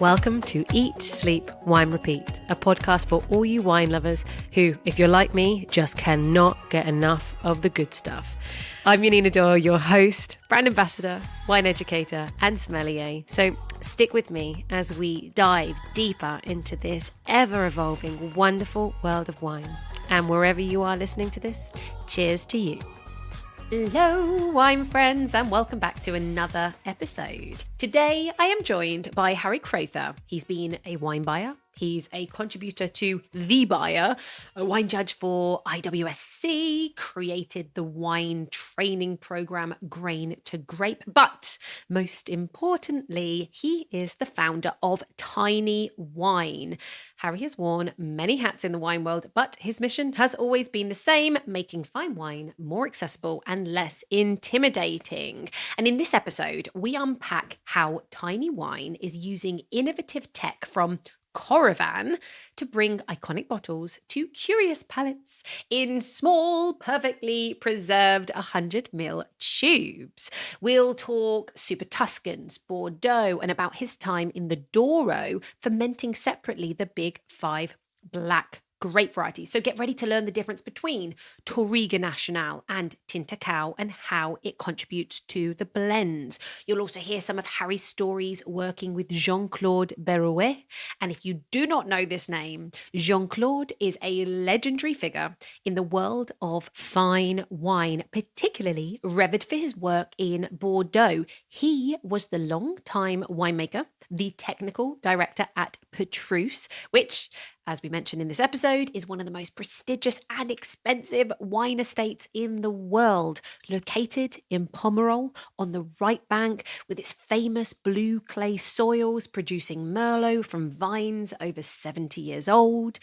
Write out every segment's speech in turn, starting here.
Welcome to Eat, Sleep, Wine, Repeat, a podcast for all you wine lovers who, if you're like me, just cannot get enough of the good stuff. I'm Yanina Douro, your host, brand ambassador, wine educator, and sommelier. So stick with me as we dive deeper into this ever-evolving, wonderful world of wine. And wherever you are listening to this, cheers to you. Hello, wine friends, and welcome back to another episode. Today, I am joined by Harry Crowther. He's been a wine buyer. He's a contributor to The Buyer, a wine judge for IWSC, created the wine training program Grain to Grape. But most importantly, he is the founder of Tiny Wine. Harry has worn many hats in the wine world, but his mission has always been the same, making fine wine more accessible and less intimidating. And in this episode, we unpack how Tiny Wine is using innovative tech from Coravin to bring iconic bottles to curious palates in small, perfectly preserved 100ml tubes. We'll talk Super Tuscans, Bordeaux, and about his time in the Douro, fermenting separately the big 5 black grape varieties. So get ready to learn the difference between Touriga Nacional and Tinta and how it contributes to the blends. You'll also hear some of Harry's stories working with Jean-Claude Berrouet. And if you do not know this name, Jean-Claude is a legendary figure in the world of fine wine, particularly revered for his work in Bordeaux. He was the long-time winemaker, the technical director at Pétrus, which, as we mentioned in this episode, is one of the most prestigious and expensive wine estates in the world, located in Pomerol on the right bank with its famous blue clay soils producing Merlot from vines over 70 years old.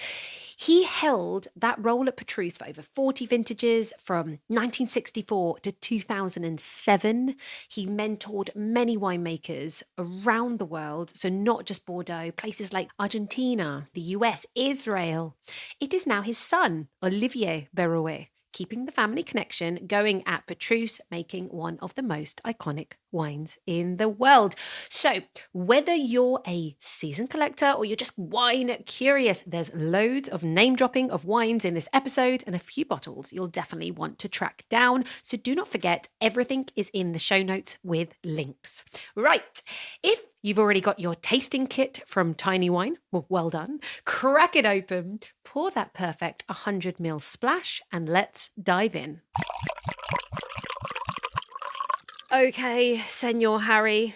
He held that role at Pétrus for over 40 vintages from 1964 to 2007. He mentored many winemakers around the world, so not just Bordeaux, places like Argentina, the US, Israel. It is now his son, Olivier Berrouet, keeping the family connection going at Pétrus, making one of the most iconic wines in the world. So whether you're a seasoned collector or you're just wine curious, there's loads of name dropping of wines in this episode and a few bottles you'll definitely want to track down. So do not forget, everything is in the show notes with links. Right. If you've already got your tasting kit from Tiny Wine, well done. Crack it open, pour that perfect 100ml splash, and let's dive in. Okay, Senor Harry,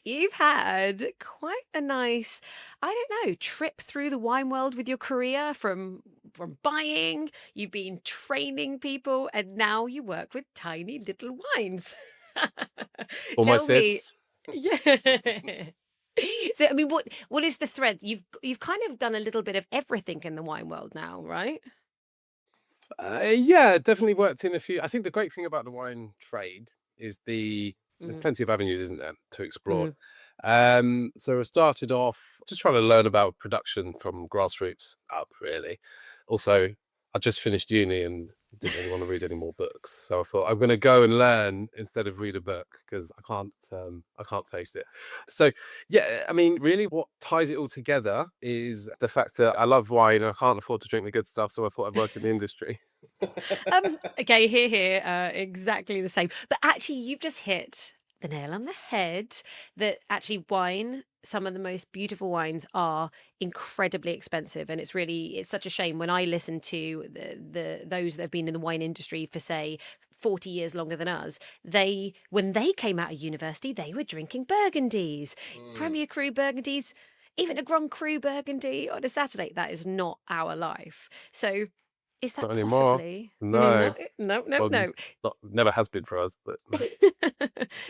you've had quite a nice, trip through the wine world with your career from buying, you've been training people, and now you work with tiny little wines. Almost Tell me, it's. yeah. So, I mean, what is the thread? You've kind of done a little bit of everything in the wine world now, right? Yeah, definitely worked in a few. I think the great thing about the wine trade is there's plenty of avenues, isn't there, to explore. So I started off just trying to learn about production from grassroots up, really. Also, I just finished uni and didn't really want to read any more books, so I thought I'm going to go and learn instead of read a book because I can't face it. So yeah, I mean, really, what ties it all together is the fact that I love wine and I can't afford to drink the good stuff, so I thought I'd work in the industry. Okay, here, exactly the same. But actually, you've just hit the nail on the head that actually wine, some of the most beautiful wines are incredibly expensive. And it's such a shame when I listen to those that have been in the wine industry for, say, 40 years longer than us, when they came out of university, they were drinking Burgundies, Premier Cru Burgundies, even a Grand Cru Burgundy on a Saturday. That is not our life. So is that Not anymore. possibly? No. No. Well, never has been for us, but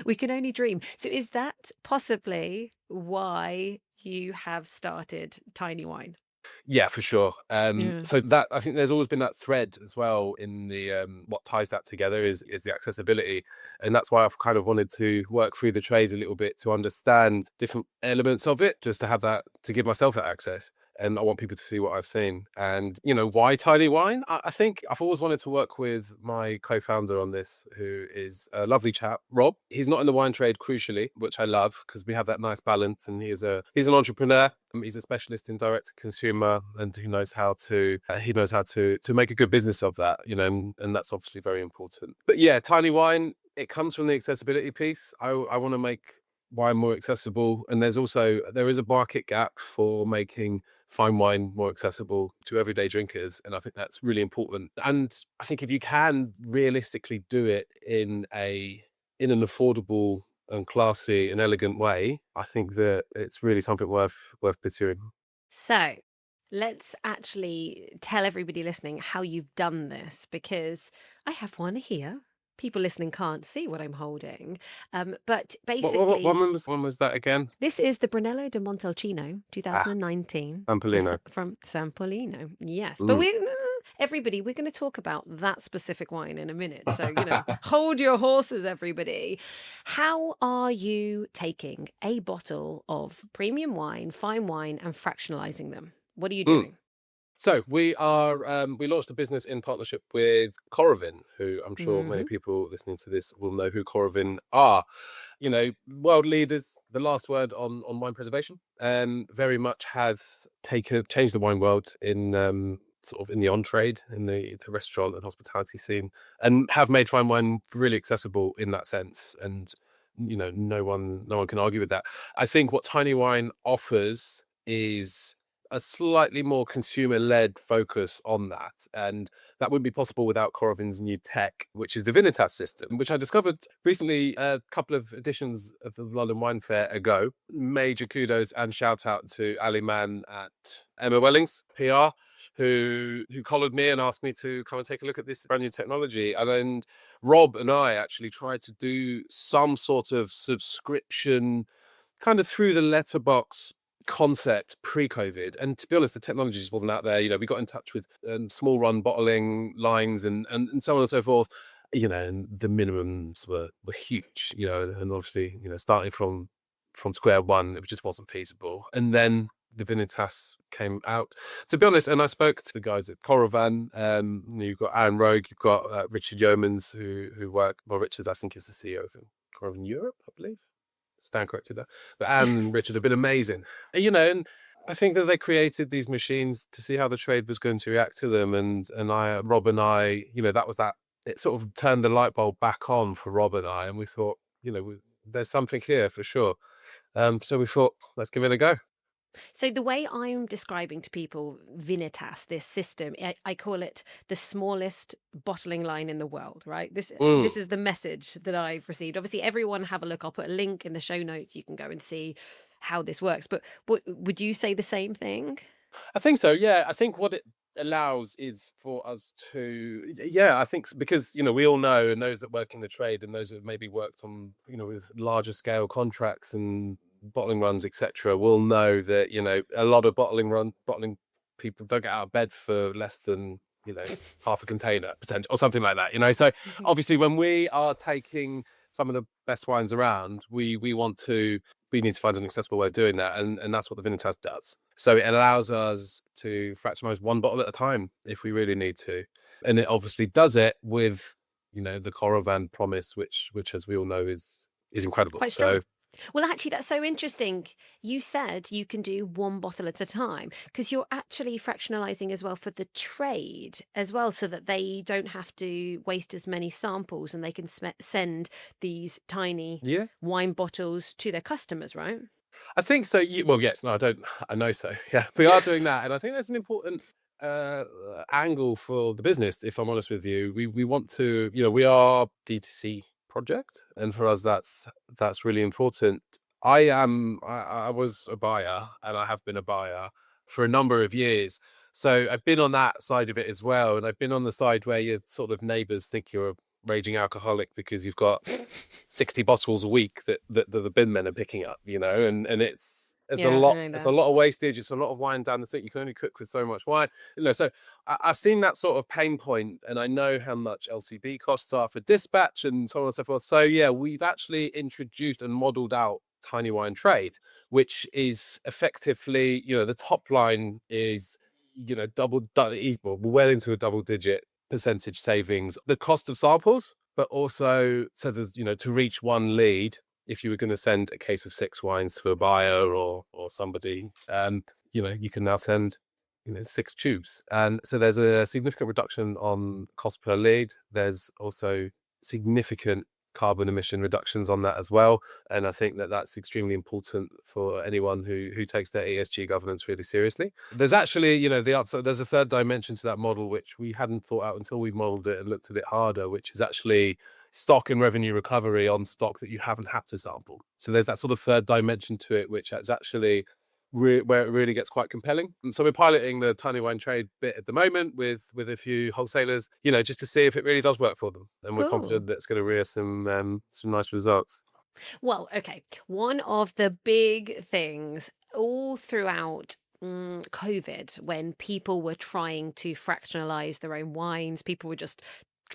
We can only dream. So is that possibly why you have started Tiny Wine? yeah, for sure. Yeah. So that, I think there's always been that thread as well in the what ties that together is the accessibility, and that's why I've kind of wanted to work through the trade a little bit to understand different elements of it, just to have that, to give myself that access. and I want people to see what I've seen. And, why tiny wine? I think I've always wanted to work with my co-founder on this, who is a lovely chap, Rob. He's not in the wine trade, crucially, which I love because we have that nice balance. And he's an entrepreneur. He's a specialist in direct to consumer, and he knows how to make a good business of that, and that's obviously very important. But yeah, tiny wine, it comes from the accessibility piece. I want to make wine more accessible, and there is a market gap for making fine wine more accessible to everyday drinkers, and I think that's really important. And I think if you can realistically do it in an affordable and classy and elegant way, I think that it's really something worth pursuing. So let's actually tell everybody listening how you've done this, because I have one here. People listening can't see what I'm holding. But basically... When was that again? This is the Brunello di Montalcino 2019. Sampolino. From Sampolino, yes. But we're going to talk about that specific wine in a minute. So, hold your horses, everybody. How are you taking a bottle of premium wine, fine wine, and fractionalizing them? What are you doing? So we launched a business in partnership with Coravin, who I'm sure many people listening to this will know who Coravin are. World leaders, the last word on wine preservation, and very much have changed the wine world in sort of in the on-trade, in the restaurant and hospitality scene, and have made fine wine really accessible in that sense. And no one can argue with that. I think what tiny wine offers is a slightly more consumer-led focus on that, and that wouldn't be possible without Coravin's new tech, which is the Vinitas system, which I discovered recently, a couple of editions of the London Wine Fair ago. Major kudos and shout out to Ali Mann at Emma Wellings PR, who collared me and asked me to come and take a look at this brand new technology. And then Rob and I actually tried to do some sort of subscription kind of through the letterbox concept pre-COVID, and to be honest, the technology just wasn't out there. We got in touch with small run bottling lines and so on and so forth, and the minimums were huge, and obviously, starting from square one, it just wasn't feasible. And then the Vinitas came out, to be honest, and I spoke to the guys at Coravin. You've got Aaron Rogue, you've got Richard Yeomans, who work, well, Richard I think is the CEO of Coravin Europe, I believe. Stand corrected there. But Anne and Richard have been amazing. And I think that they created these machines to see how the trade was going to react to them. And Rob and I, it sort of turned the light bulb back on for Rob and I. And we thought, there's something here for sure. So we thought, let's give it a go. So the way I'm describing to people Vinitas, this system, I call it the smallest bottling line in the world, right? This is the message that I've received. Obviously, everyone have a look. I'll put a link in the show notes. You can go and see how this works. But would you say the same thing? I think so, yeah. I think what it allows is for us to, I think, because, we all know, and those that work in the trade and those that maybe worked on, with larger scale contracts and bottling runs, etc., will know that a lot of bottling people don't get out of bed for less than half a container potential or something like that. So obviously when we are taking some of the best wines around, we need to find an accessible way of doing that, and that's what the Vinitas does. So it allows us to fractionalize one bottle at a time if we really need to, and it obviously does it with the Coravin promise, which as we all know is incredible. Quite strong. Well, actually, that's so interesting. You said you can do one bottle at a time, because you're actually fractionalizing as well for the trade as well, so that they don't have to waste as many samples and they can send these tiny wine bottles to their customers, right? I think so. Well, yes, no, I know so. Yeah, we are doing that. And I think that's an important angle for the business, if I'm honest with you. We want to, we are D2C project, and for us that's really important. I was a buyer, and I have been a buyer for a number of years, so I've been on that side of it as well, and I've been on the side where your sort of neighbors think you're a raging alcoholic because you've got 60 bottles a week that the bin men are picking up, and it's a lot. It's a lot of wastage. It's a lot of wine down the sink. You can only cook with so much wine, So I've seen that sort of pain point, and I know how much LCB costs are for dispatch and so on and so forth. So yeah, we've actually introduced and modelled out tiny wine trade, which is effectively, the top line is, well into a double-digit percentage savings. The cost of samples, but also to reach one lead, if you were going to send a case of 6 wines to a buyer or somebody, you can now send 6 tubes. And so there's a significant reduction on cost per lead. There's also significant carbon emission reductions on that as well. And I think that that's extremely important for anyone who takes their ESG governance really seriously. There's actually, there's a third dimension to that model, which we hadn't thought out until we modeled it and looked at it harder, which is actually stock and revenue recovery on stock that you haven't had to sample. So there's that sort of third dimension to it, which is actually where it really gets quite compelling. And so we're piloting the tiny wine trade bit at the moment with a few wholesalers, just to see if it really does work for them. And we're confident that it's going to rear some nice results. Well, okay. One of the big things all throughout COVID, when people were trying to fractionalize their own wines, people were just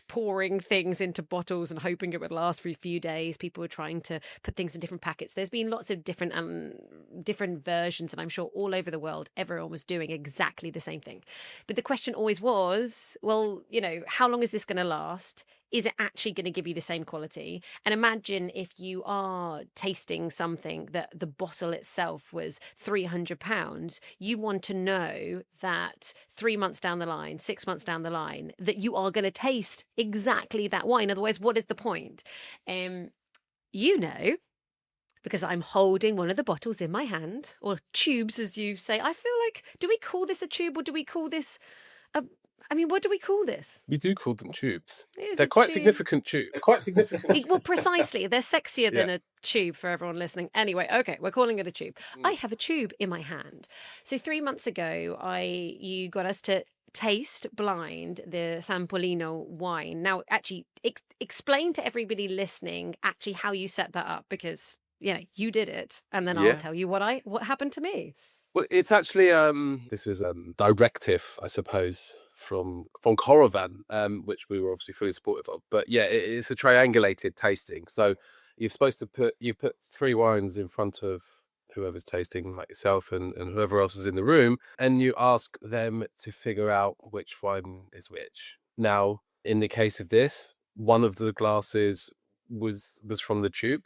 pouring things into bottles and hoping it would last for a few days. People were trying to put things in different packets. There's been lots of different versions, and I'm sure all over the world everyone was doing exactly the same thing. But the question always was, well, how long is this going to last? Is it actually going to give you the same quality? And imagine if you are tasting something that the bottle itself was £300, you want to know that 3 months down the line, 6 months down the line, that you are going to taste exactly that wine. Otherwise, what is the point? Because I'm holding one of the bottles in my hand, or tubes, as you say. I feel like, do we call this a tube, or do we call this what do we call this? We do call them tubes. They're quite significant tubes. Well, precisely. They're sexier than a tube for everyone listening. Anyway, okay, we're calling it a tube. I have a tube in my hand. So 3 months ago, you got us to taste blind the Sampolino wine. Now, actually, explain to everybody listening actually how you set that up, because you did it, and then I'll tell you what happened to me. Well, it's actually this was a directive, I suppose, from Coravin, which we were obviously fully supportive of. But yeah, it's a triangulated tasting. So you're supposed to put 3 wines in front of whoever's tasting, like yourself and whoever else is in the room, and you ask them to figure out which wine is which. Now, in the case of this, one of the glasses was from the tube,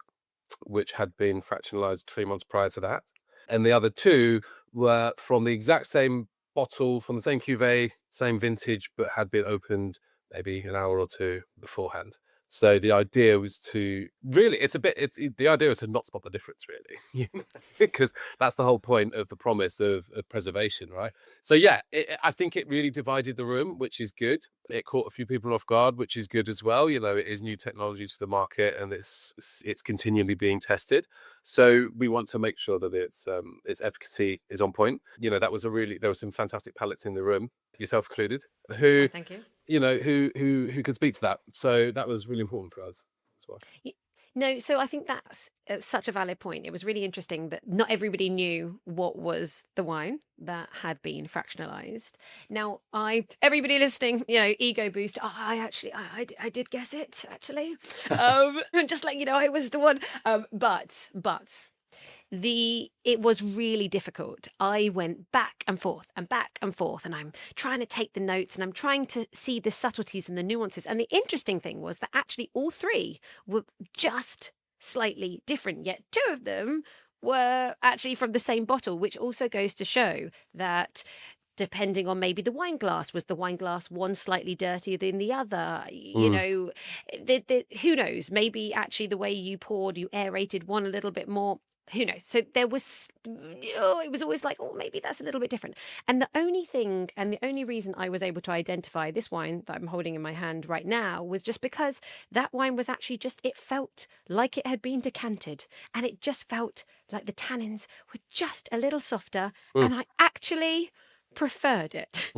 which had been fractionalized 3 months prior to that. And the other 2 were from the exact same bottle, from the same cuvee, same vintage, but had been opened maybe an hour or 2 beforehand. So the idea was to really, the idea is to not spot the difference, really, because that's the whole point of the promise of preservation, right? So yeah, I think it really divided the room, which is good. It caught a few people off guard, which is good as well. It is new technology to the market, and it's continually being tested. So we want to make sure that its efficacy is on point. There were some fantastic palates in the room, yourself included, who, thank you. Who could speak to that. So that was really important for us as well. No, so I think that's such a valid point. It was really interesting that not everybody knew what was the wine that had been fractionalized. Now, everybody listening, ego boost. Oh, I did guess it, actually. Just letting you know I was the one. But it was really difficult. I went back and forth, and I'm trying to take the notes, and I'm trying to see the subtleties and the nuances. And the interesting thing was that actually all 3 were just slightly different, yet 2 of them were actually from the same bottle, which also goes to show that depending on maybe the wine glass, was the wine glass one slightly dirtier than the other? Who knows? Maybe actually the way you poured, you aerated one a little bit more. Who knows? So there was, it was always like, maybe that's a little bit different. And the only reason I was able to identify this wine that I'm holding in my hand right now was just because that wine was actually it felt like it had been decanted, and it just felt like the tannins were just a little softer, and I actually preferred it.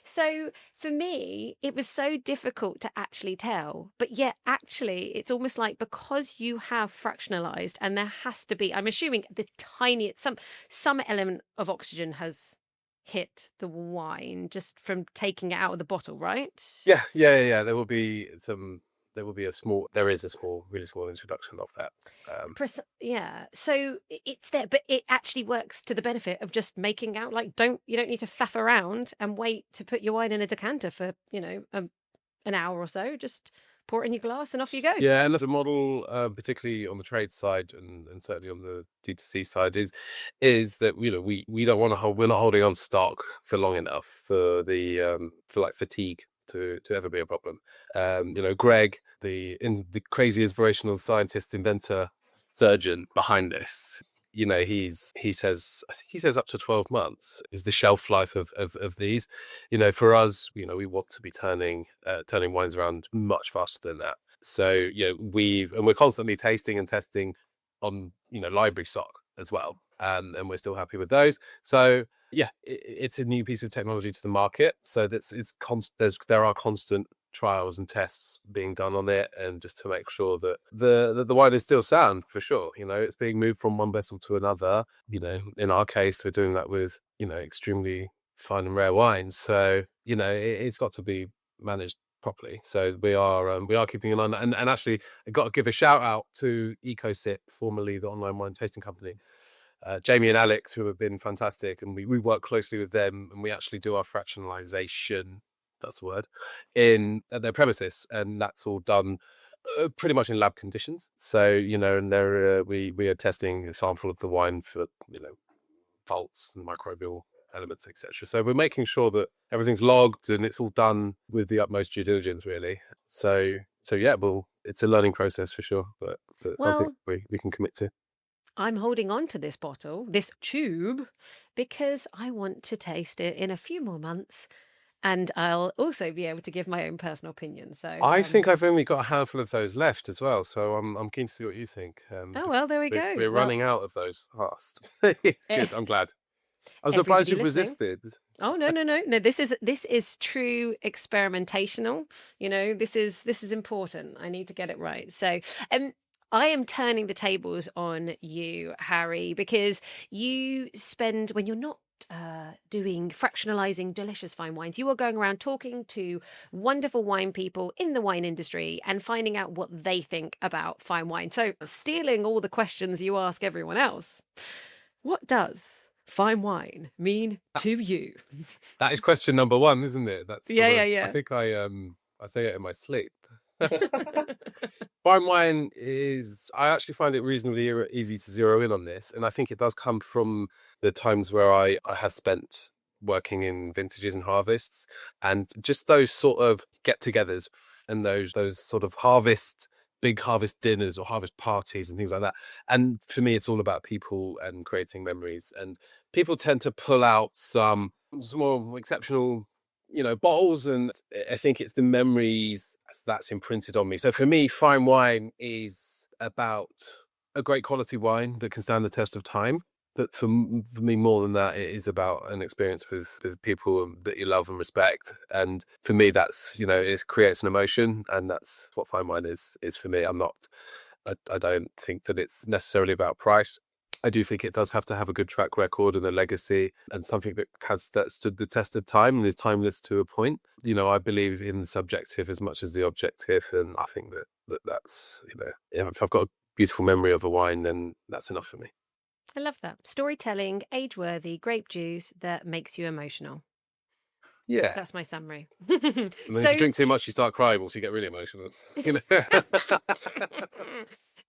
So for me, it was so difficult to actually tell, but yet actually it's almost like, because you have fractionalized, and there has to be, I'm assuming, the tiniest, some element of oxygen has hit the wine just from taking it out of the bottle, right? Yeah. There will be some there is a small, really small introduction of that. Yeah, so it's there, but it actually works to the benefit of just making out like you don't need to faff around and wait to put your wine in a decanter for an hour or so. Just pour it in your glass and off you go. Yeah, and the model, particularly on the trade side and certainly on the D2C side, is that we don't want to hold. We're not holding on stock for long enough for the for like fatigue to ever be a problem. Greg, the crazy inspirational scientist, inventor, surgeon behind this, he says, I think he says up to 12 months is the shelf life of these. For us, we want to be turning wines around much faster than that. So we're constantly tasting and testing on library stock as well, and we're still happy with those. So yeah, it's a new piece of technology to the market. So there are constant trials and tests being done on it, and just to make sure that the wine is still sound for sure. It's being moved from one vessel to another. In our case, we're doing that with extremely fine and rare wines. So it's got to be managed properly. So we are keeping an eye on that. And actually, I got to give a shout out to EcoSip, formerly the online wine tasting company. Jamie and Alex, who have been fantastic, and we work closely with them, and we actually do our fractionalization, that's the word, at their premises, and that's all done pretty much in lab conditions. So and there we are testing a sample of the wine for faults and microbial elements, etc. So we're making sure that everything's logged and it's all done with the utmost due diligence, really. So yeah, it's a learning process for sure, but something we can commit to. I'm holding on to this bottle, this tube, because I want to taste it in a few more months, and I'll also be able to give my own personal opinion. So I think I've only got a handful of those left as well. So I'm keen to see what you think. Oh well, there we go. We're running out of those fast. Good, I'm glad. I'm surprised you've resisted. Oh no! This is true experimentational. This is important. I need to get it right. So, I am turning the tables on you, Harry, because you spend, when you're not doing fractionalizing delicious fine wines, you are going around talking to wonderful wine people in the wine industry and finding out what they think about fine wine. So, stealing all the questions you ask everyone else, what does fine wine mean to you? That is question number one, isn't it? That's yeah. I think I say it in my sleep. Fine wine I actually find it reasonably easy to zero in on this, and I think it does come from the times where I have spent working in vintages and harvests, and just those sort of get-togethers and those sort of big harvest dinners or harvest parties and things like that. And for me, it's all about people and creating memories, and people tend to pull out some more exceptional bottles, and I think it's the memories that's imprinted on me. So for me, fine wine is about a great quality wine that can stand the test of time. But for me, more than that, it is about an experience with people that you love and respect. And for me, that's it creates an emotion, and that's what fine wine is for me. I don't think that it's necessarily about price. I do think it does have to have a good track record and a legacy, and something that has stood the test of time and is timeless to a point. I believe in the subjective as much as the objective, and I think that's if I've got a beautiful memory of a wine, then that's enough for me. I love that. Storytelling, age-worthy, grape juice that makes you emotional. Yeah. That's my summary. And then if you drink too much, you start crying, so you get really emotional.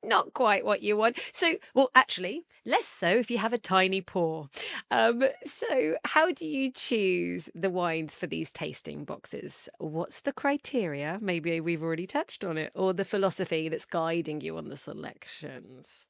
Not quite what you want. So, well, actually, less so if you have a tiny pour. So how do you choose the wines for these tasting boxes? What's the criteria? Maybe we've already touched on it, or the philosophy that's guiding you on the selections?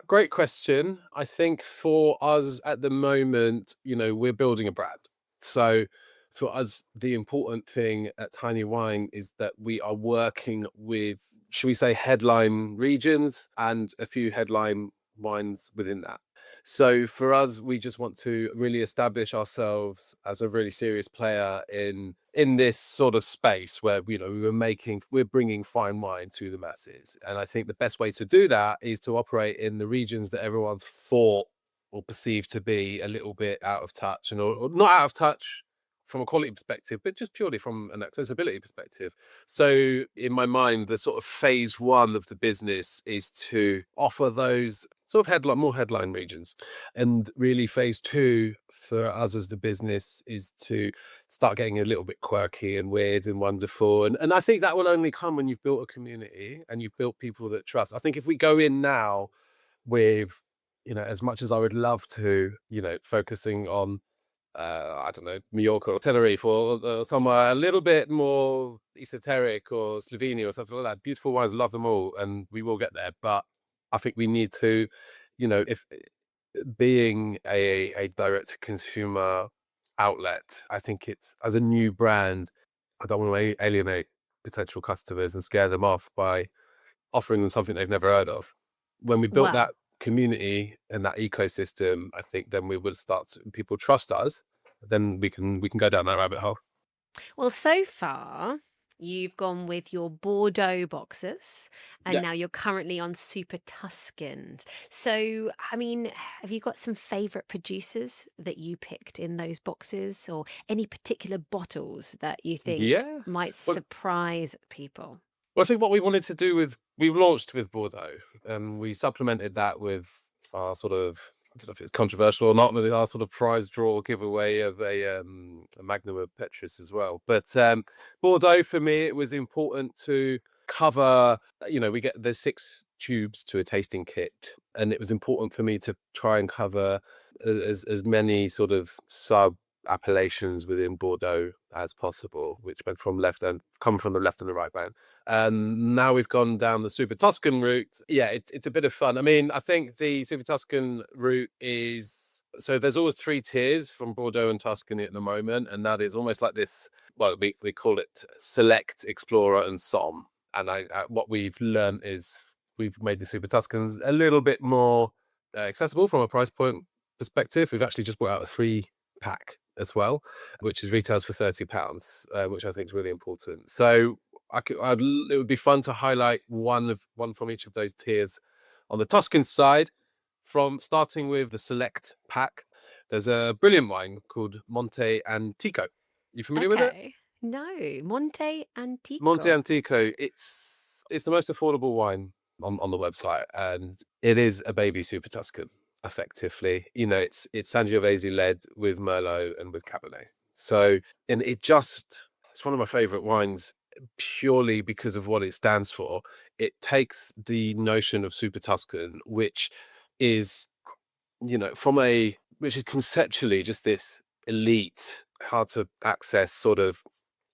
Great question. I think for us at the moment, we're building a brand. So for us, the important thing at Tiny Wine is that we are working with, should we say, headline regions and a few headline wines within that. So for us, we just want to really establish ourselves as a really serious player in this sort of space where we're bringing fine wine to the masses. And I think the best way to do that is to operate in the regions that everyone thought or perceived to be a little bit out of touch, or not out of touch from a quality perspective, but just purely from an accessibility perspective. So in my mind, the sort of phase one of the business is to offer those sort of more headline regions. And really phase two for us as the business is to start getting a little bit quirky and weird and wonderful. And I think that will only come when you've built a community and you've built people that trust. I think if we go in now with, as much as I would love to, focusing on, I don't know, Mallorca or Tenerife or somewhere a little bit more esoteric, or Slovenia or something like that. Beautiful wines, love them all, and we will get there. But I think we need to, if being a direct-to-consumer outlet, I think it's, as a new brand, I don't want to alienate potential customers and scare them off by offering them something they've never heard of. When we built that community and that ecosystem, I think then we will people trust us, then we can go down that rabbit hole. Well, so far you've gone with your Bordeaux boxes, and now you're currently on Super Tuscans. So, I mean, have you got some favorite producers that you picked in those boxes, or any particular bottles that you think might surprise people? Well, I think what we wanted to do we launched with Bordeaux, and we supplemented that with our sort of, I don't know if it's controversial or not, but our sort of prize draw giveaway of a Magnum of Pétrus as well. But Bordeaux, for me, it was important to cover, we get there's 6 tubes to a tasting kit, and it was important for me to try and cover as many sort of sub appellations within Bordeaux as possible, which went from come from the left and the right bank. And now we've gone down the Super Tuscan route. Yeah, it's a bit of fun. I mean, I think the Super Tuscan route is, so there's always 3 tiers from Bordeaux and Tuscany at the moment, and that is almost like this, well, we call it Select, Explorer and Somm. And what we've learned is we've made the Super Tuscans a little bit more accessible from a price point perspective. We've actually just brought out a 3-pack as well, which is retails for £30, which I think is really important. So it would be fun to highlight one from each of those tiers. On the Tuscan side, from starting with the Select pack, there's a brilliant wine called Monte Antico. You familiar with it? No, Monte Antico. Monte Antico. It's the most affordable wine on the website, and it is a baby Super Tuscan. Effectively, it's Sangiovese led with Merlot and with Cabernet. So, and it's one of my favorite wines purely because of what it stands for. It takes the notion of Super Tuscan, which is, which is conceptually just this elite, hard to access sort of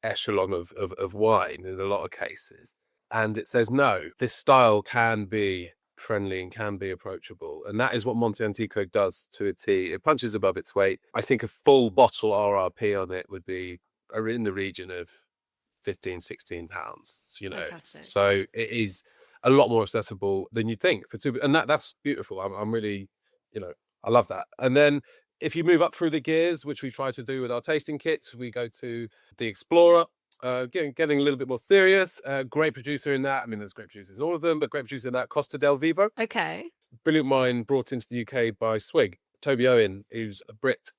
echelon of wine in a lot of cases. And it says, no, this style can be friendly and can be approachable, and that is what Monte Antico does to a T. It punches above its weight. I think a full bottle RRP on it would be in the region of £15-16. Fantastic. So it is a lot more accessible than you'd think for two, and that's beautiful. I'm really, I love that. And then if you move up through the gears, which we try to do with our tasting kits, we go to the Explorer. Getting a little bit more serious. Great producer in that. I mean, there's great producers in all of them, but great producer in that, Costa del Vivo. Okay. Brilliant wine brought into the UK by Swig. Toby Owen, who's a Brit,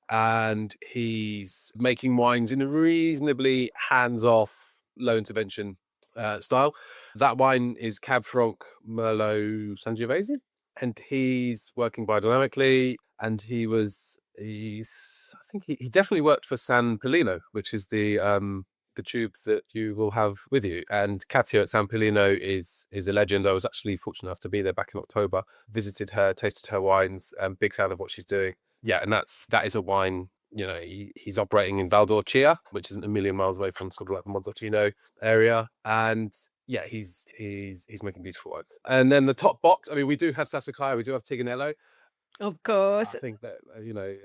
and he's making wines in a reasonably hands-off, low intervention style. That wine is Cab Franc Merlot Sangiovese, and he's working biodynamically. And he definitely worked for San Pellegrino, which is the tube that you will have with you. And Katia at San Pellegrino is a legend. I was actually fortunate enough to be there back in October, visited her, tasted her wines, big fan of what she's doing. Yeah, and that is a wine, he's operating in Val d'Orcia, which isn't a million miles away from sort of like the Montalcino area. And yeah, he's making beautiful wines. And then the top box, I mean, we do have Sassicaia, we do have Tignanello. Of course. I think that,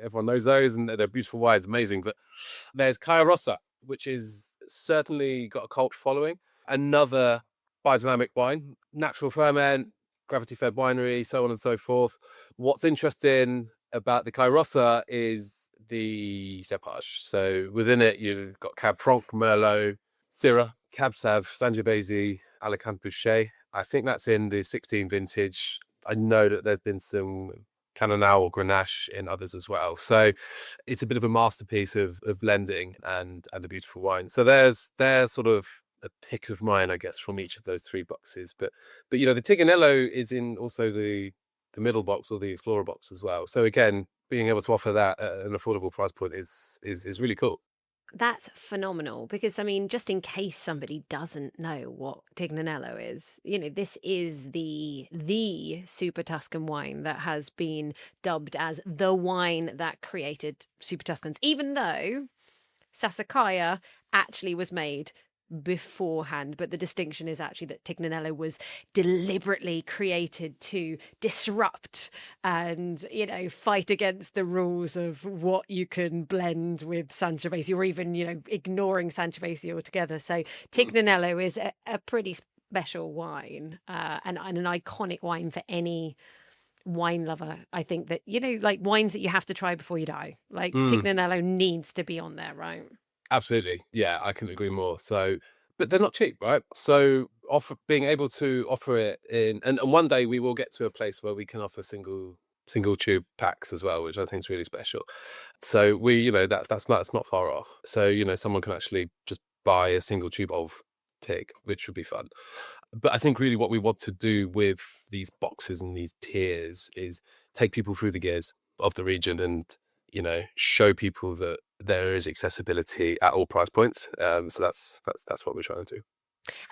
everyone knows those, and they're beautiful wines, amazing. But there's Caiarosso, which is certainly got a cult following. Another biodynamic wine, natural ferment, gravity-fed winery, so on and so forth. What's interesting about the Caiarosso is the cepage. So within it, you've got Cab Franc, Merlot, Syrah, Cab Sav, Sangiovese, Alicante Bouschet. I think that's in the 16 vintage. I know that there's been some Nacional or Grenache in others as well. So it's a bit of a masterpiece of blending and a beautiful wine. So there's sort of a pick of mine, I guess, from each of those three boxes. But the Tignanello is in also the middle box or the Explorer box as well. So again, being able to offer that at an affordable price point is really cool. That's phenomenal because, I mean, just in case somebody doesn't know what Tignanello is, this is the Super Tuscan wine that has been dubbed as the wine that created Super Tuscans, even though Sassicaia actually was made beforehand. But the distinction is actually that Tignanello was deliberately created to disrupt and fight against the rules of what you can blend with Sangiovese, or even ignoring Sangiovese altogether. So Tignanello is a pretty special wine, and an iconic wine for any wine lover. I think that like wines that you have to try before you die, like Tignanello needs to be on there, right? Absolutely. Yeah, I couldn't agree more. So, but they're not cheap, right? So being able to offer it in, and one day we will get to a place where we can offer single tube packs as well, which I think is really special. So we, that's not far off. So, someone can actually just buy a single tube of Tig, which would be fun. But I think really what we want to do with these boxes and these tiers is take people through the gears of the region and, show people that there is accessibility at all price points. So that's what we're trying to do.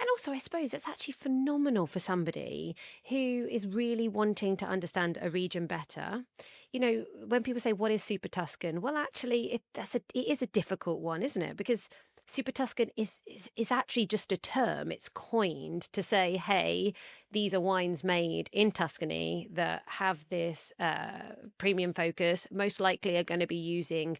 And also, I suppose it's actually phenomenal for somebody who is really wanting to understand a region better. When people say, what is Super Tuscan? Well, actually, it is a difficult one, isn't it? Because Super Tuscan is actually just a term. It's coined to say, hey, these are wines made in Tuscany that have this premium focus, most likely are going to be using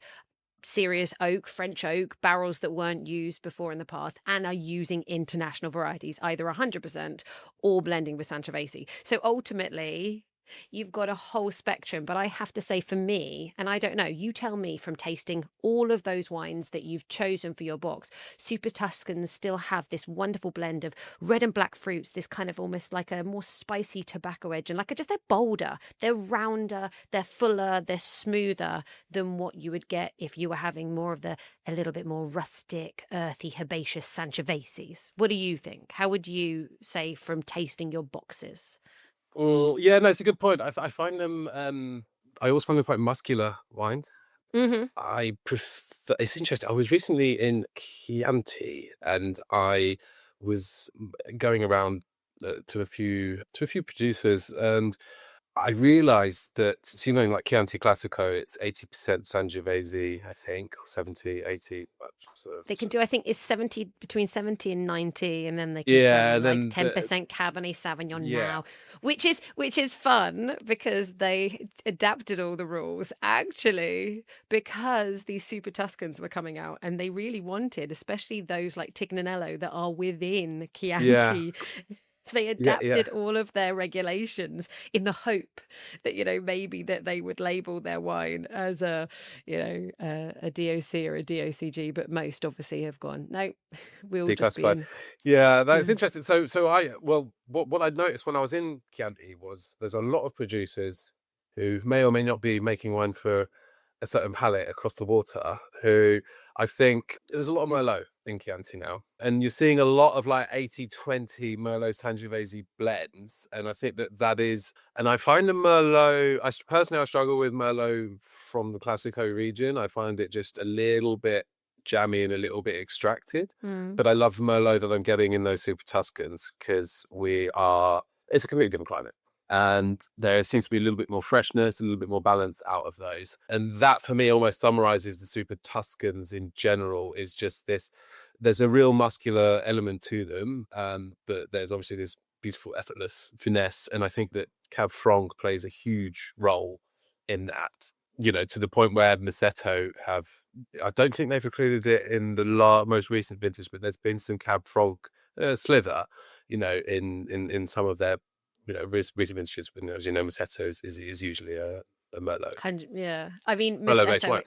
serious oak, French oak, barrels that weren't used before in the past, and are using international varieties, either 100% or blending with Sangiovese. So ultimately, you've got a whole spectrum. But I have to say, for me, and I don't know, you tell me, from tasting all of those wines that you've chosen for your box, Super Tuscans still have this wonderful blend of red and black fruits, this kind of almost like a more spicy tobacco edge, and they're bolder, they're rounder, they're fuller, they're smoother than what you would get if you were having more of a little bit more rustic, earthy, herbaceous Sangioveses. What do you think? How would you say from tasting your boxes? Yeah, no, it's a good point. I find them. I always find them quite muscular wines. Mm-hmm. I prefer. It's interesting. I was recently in Chianti, and I was going around to a few producers, and I realized that, like Chianti Classico, it's 80% Sangiovese, I think, or 70, 80. They can do, I think, is 70, between 70 and 90, and then they can Yeah, throw in and like then 10% Cabernet Sauvignon yeah. now, which is fun because they adapted all the rules actually, because these Super Tuscans were coming out and they really wanted, especially those like Tignanello that are within Chianti. They adapted all of their regulations in the hope that, maybe that they would label their wine as a DOC or a DOCG, but most obviously have gone, no, we'll just be in. Yeah, that's interesting. So what I noticed when I was in Chianti was there's a lot of producers who may or may not be making wine for a certain palate across the water, who I think there's a lot of Merlot in Chianti now, and you're seeing a lot of like 80-20 Merlot Sangiovese blends, and I think that is, and I find the Merlot, I struggle with Merlot from the Classico region. I find it just a little bit jammy and a little bit extracted, but I love Merlot that I'm getting in those Super Tuscans because it's a completely different climate. And there seems to be a little bit more freshness, a little bit more balance out of those. And that, for me, almost summarizes the Super Tuscans in general, is just this, there's a real muscular element to them, but there's obviously this beautiful, effortless finesse. And I think that Cab Franc plays a huge role in that, to the point where Massetto I don't think they've included it in the most recent vintage, but there's been some Cab Franc sliver, in some of their recent vintages. As you know, Massetto is usually a Merlot. Yeah, I mean, Merlot-based wine.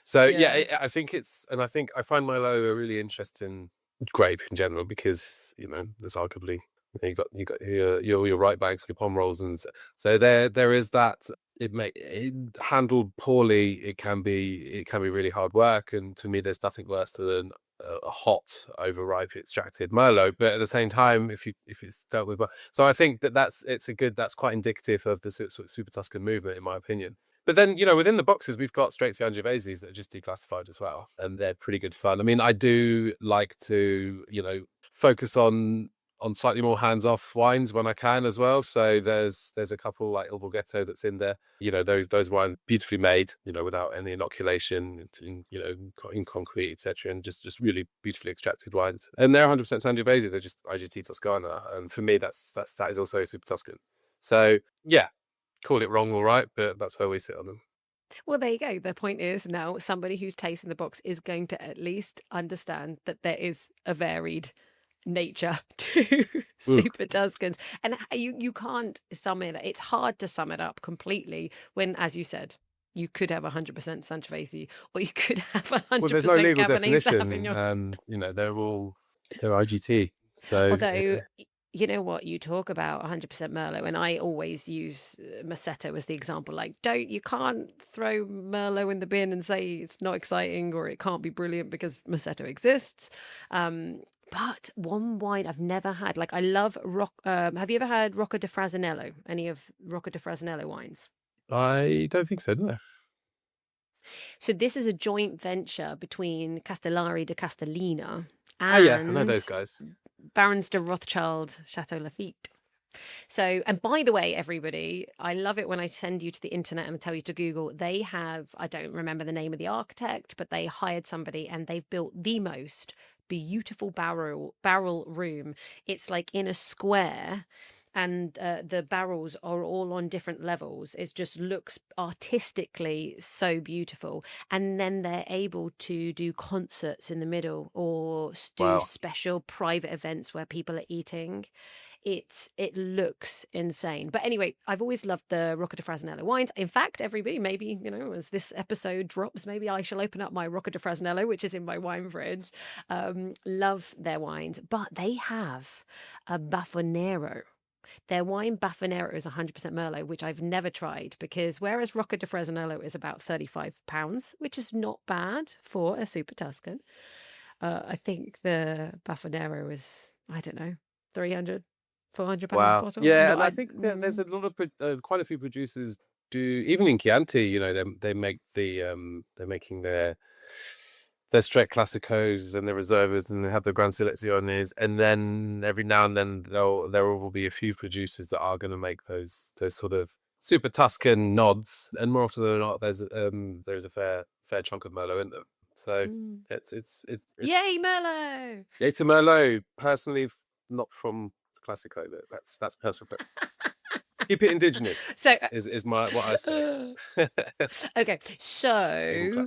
So yeah. I think I find Merlot a really interesting grape in general because there's arguably you got your right banks, your pom rolls, and so there is that handled poorly, it can be really hard work. And to me, there's nothing worse than a hot, overripe extracted Merlot. But at the same time, if it's dealt with, so I think that's quite indicative of the sort of Super Tuscan movement, in my opinion. But then, within the boxes, we've got straight Sangioveses that are just declassified as well, and they're pretty good fun. I mean, I do like to, focus on slightly more hands-off wines when I can as well. So there's a couple like Il Borghetto that's in there. Those wines beautifully made, without any inoculation, in concrete, etc., and just really beautifully extracted wines. And they're 100% Sangiovese. They're just IGT Toscana, and for me, that is also Super Tuscan. So yeah, call it wrong, all right, but that's where we sit on them. Well, there you go. The point is now somebody who's tasting the box is going to at least understand that there is a varied nature to Super Tuscans, and you can't sum it. It's hard to sum it up completely when, as you said, you could have 100% Sangiovese or you could have 100% Well, there's no legal Cabernet definition, Sauvignon. They're IGT. So Although, you know what, you talk about 100% Merlot, and I always use Massetto as the example. Like, you can't throw Merlot in the bin and say it's not exciting or it can't be brilliant because Massetto exists. But one wine I've never had, like I love have you ever had Rocca di Frasinello? Any of Rocca di Frasinello wines? I don't think so, no. So this is a joint venture between Castellari de Castellina I know and those guys. Barons de Rothschild Chateau Lafite. So, and by the way, everybody, I love it when I send you to the internet and I tell you to Google. They have, I don't remember the name of the architect, but they hired somebody and they've built the most beautiful barrel room. It's like in a square, and the barrels are all on different levels. It just looks artistically so beautiful. And then they're able to do concerts in the middle or do special private events where people are eating. It looks insane. But anyway, I've always loved the Rocca di Frasinello wines. In fact, everybody, maybe, as this episode drops, maybe I shall open up my Rocca di Frasinello, which is in my wine fridge. Love their wines. But they have a Baffonero. Their wine Baffonero is 100% Merlot, which I've never tried, because whereas Rocca di Frasinello is about £35, which is not bad for a Super Tuscan, I think the Baffonero is, I don't know, 300 £400 a bottle. Yeah, and I think there's a lot of quite a few producers do, even in Chianti, they make they're making their straight classicos and their reservas, and they have the Gran Seleziones, and then every now and then there will be a few producers that are going to make those sort of Super Tuscan nods, and more often than not, there's a fair chunk of Merlot in them. So it's yay Merlot! Yay to Merlot. Personally, not from Classico, but that's personal. Keep it indigenous. So is what I say. Okay, so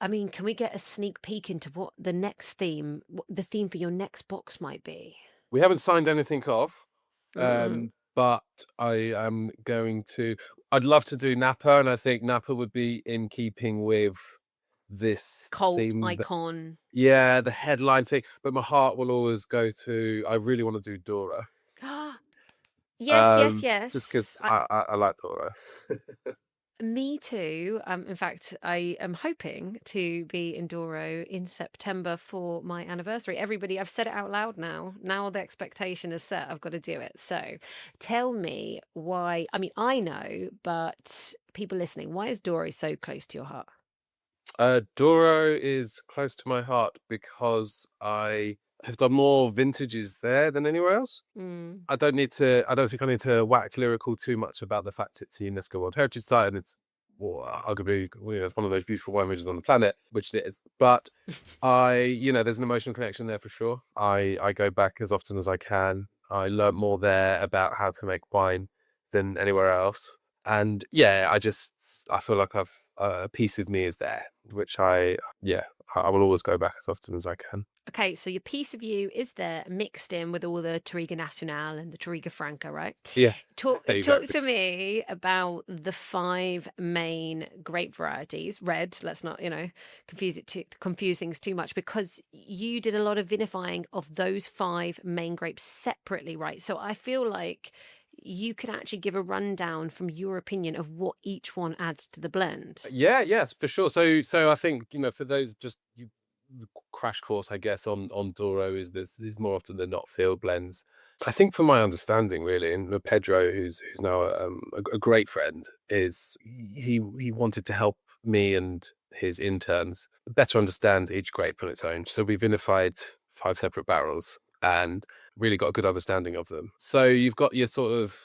can we get a sneak peek into what the next theme, what the theme for your next box might be? We haven't signed anything off, but I am going to. I'd love to do Napa, and I think Napa would be in keeping with this cult theme, icon. The headline thing. But my heart will always go to. I really want to do Douro. Yes. Just because I like Douro. Me too. In fact, I am hoping to be in Douro in September for my anniversary. Everybody, I've said it out loud now. Now the expectation is set. I've got to do it. So tell me why. I mean, I know, but people listening, why is Douro so close to your heart? Douro is close to my heart because I have done more vintages there than anywhere else. I don't think I need to wax lyrical too much about the fact it's a UNESCO World Heritage Site, and it's arguably it's one of those beautiful wine regions on the planet, which it is. But there's an emotional connection there for sure. I go back as often as I can. I learnt more there about how to make wine than anywhere else. And I feel like a piece of me is there, which I will always go back as often as I can. Okay, so your piece of you is there mixed in with all the Touriga Nacional and the Touriga Franca, right? Yeah. Talk to me about the 5 main grape varieties. Red, let's not, confuse things too much, because you did a lot of vinifying of those 5 main grapes separately, right? So I feel like you could actually give a rundown from your opinion of what each one adds to the blend. Yeah, yes, for sure. So I think, for those the crash course, I guess, on Douro is more often than not field blends. I think from my understanding, really, and Pedro, who's now a great friend, is he wanted to help me and his interns better understand each grape on its own. So we vinified 5 separate barrels and really got a good understanding of them. So you've got your sort of,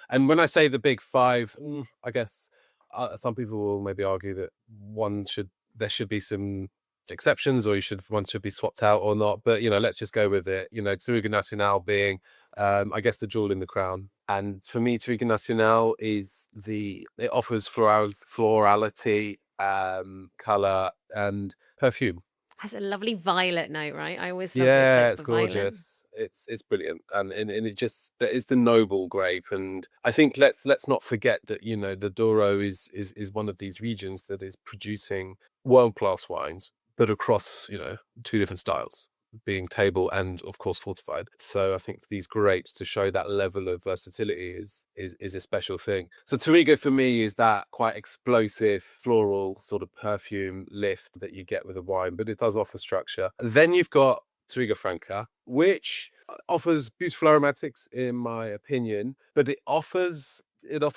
and when I say the big 5, I guess some people will maybe argue that there should be some exceptions, or one should be swapped out or not. But let's just go with it. Touriga Nacional being, I guess, the jewel in the crown. And for me, Touriga Nacional it offers florality, color, and perfume. Has a lovely violet note, right? I always love Yeah, the it's violet. gorgeous. It's brilliant, and it just, that is the noble grape. And I think let's not forget that the Douro is one of these regions that is producing world-class wines that are across 2 different styles, being table and of course fortified. So I think for these grapes to show that level of versatility is a special thing. So Touriga for me is that quite explosive floral sort of perfume lift that you get with a wine, but it does offer structure. Then you've got Touriga Franca, which offers beautiful aromatics in my opinion, but it offers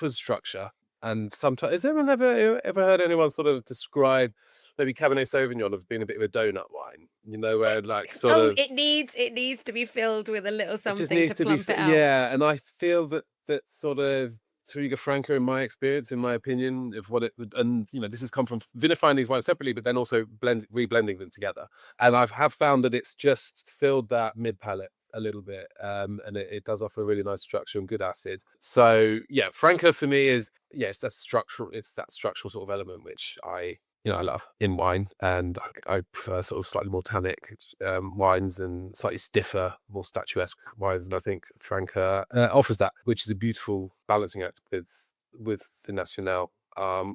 structure. And sometimes, has anyone ever heard anyone sort of describe maybe Cabernet Sauvignon as being a bit of a donut wine? Where like sort of it needs to be filled with a little it something just needs to to be plump it out. yeah. And I feel that sort of Touriga Franca, in my experience, in my opinion, of what it would, and this has come from vinifying these wines separately, but then also reblending them together. And I have found that it's just filled that mid palate a little bit, and it does offer a really nice structure and good acid. So yeah, Franca for me is it's that structural sort of element which I love in wine, and I prefer sort of slightly more tannic wines and slightly stiffer, more statuesque wines. And I think Franca offers that, which is a beautiful balancing act with the Nacional.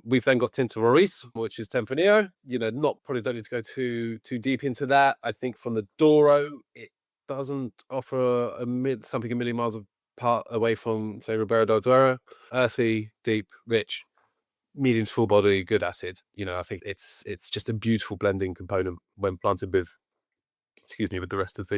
We've then got Tinta Rarest, which is Tempranillo. Probably don't need to go too deep into that. I think from the Douro, it doesn't offer something a million miles apart away from, say, Ribeira del Douro. Earthy, deep, rich, medium to full body, good acid. I think it's just a beautiful blending component when planted with the rest of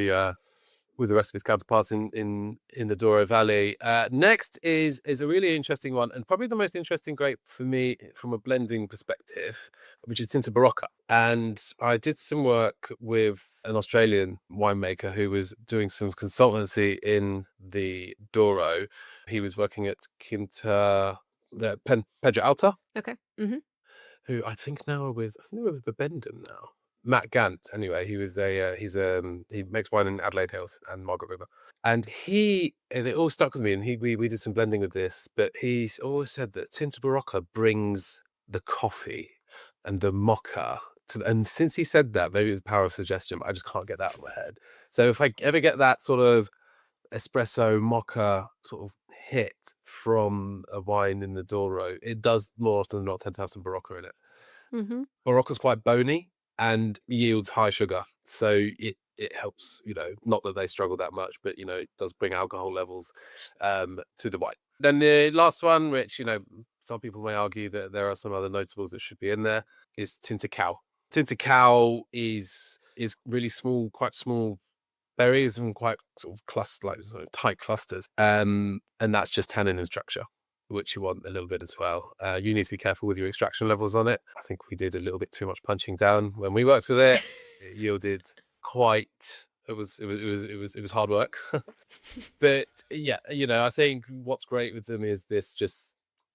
its counterparts in the Douro Valley. Next is a really interesting one, and probably the most interesting grape for me from a blending perspective, which is Tinta Barocca. And I did some work with an Australian winemaker who was doing some consultancy in the Douro. He was working at Quinta da Boavista. Okay. Who I think now are with Bibendum now. Matt Gant, anyway, he makes wine in Adelaide Hills and Margaret River, and it all stuck with me. And we did some blending with this, but he's always said that Tinta Barocca brings the coffee and the mocha and since he said that, maybe it's the power of suggestion, but I just can't get that out of my head. So if I ever get that sort of espresso mocha sort of hit from a wine in the Douro, it does more often than not tend to have some Barocca in it. Mm-hmm. Barocca's quite bony and yields high sugar, so it helps. Not that they struggle that much, but it does bring alcohol levels to the wine. Then the last one, which some people may argue that there are some other notables that should be in there, is Tinta Cow. Tinta Cow is really small, quite small berries and quite sort of sort of tight clusters, and that's just tannin and structure, which you want a little bit as well. You need to be careful with your extraction levels on it. I think we did a little bit too much punching down when we worked with it. It yielded quite. It was hard work, but yeah, I think what's great with them is this just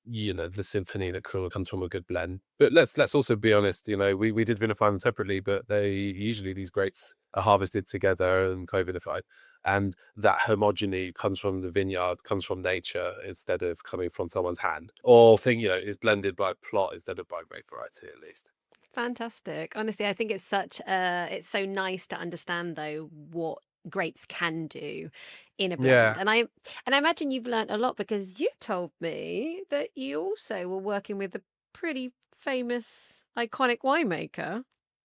the symphony that comes from a good blend. But let's also be honest. We did vinify them separately, but these grapes are harvested together and co-vinified. And that homogeny comes from the vineyard, comes from nature instead of coming from someone's hand. Or is blended by plot instead of by grape variety, at least. Fantastic. Honestly, I think it's so nice to understand though what grapes can do in a blend. Yeah. And I imagine you've learned a lot because you told me that you also were working with a pretty famous, iconic winemaker